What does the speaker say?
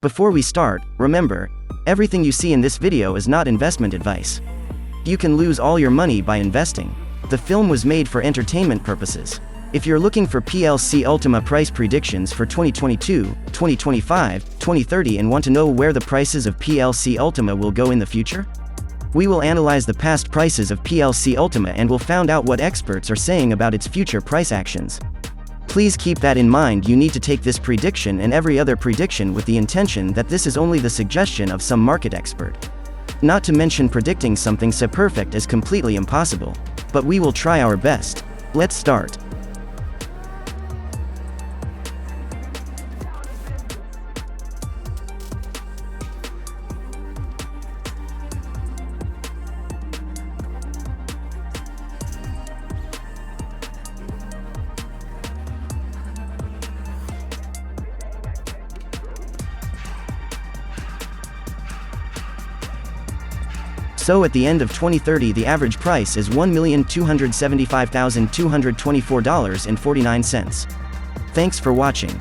Before we start, remember, everything you see in this video is not investment advice. You can lose all your money by investing. The film was made for entertainment purposes. If you're looking for PLC Ultima price predictions for 2022, 2025, 2030 and want to know where the prices of PLC Ultima will go in the future, we will analyze the past prices of PLC Ultima and will find out what experts are saying about its future price actions. Please keep that in mind. You need to take this prediction and every other prediction with the intention that this is only the suggestion of some market expert. Not to mention predicting something so perfect is completely impossible. But we will try our best. Let's start. So at the end of 2030 the average price is $1,275,224.49. Thanks for watching.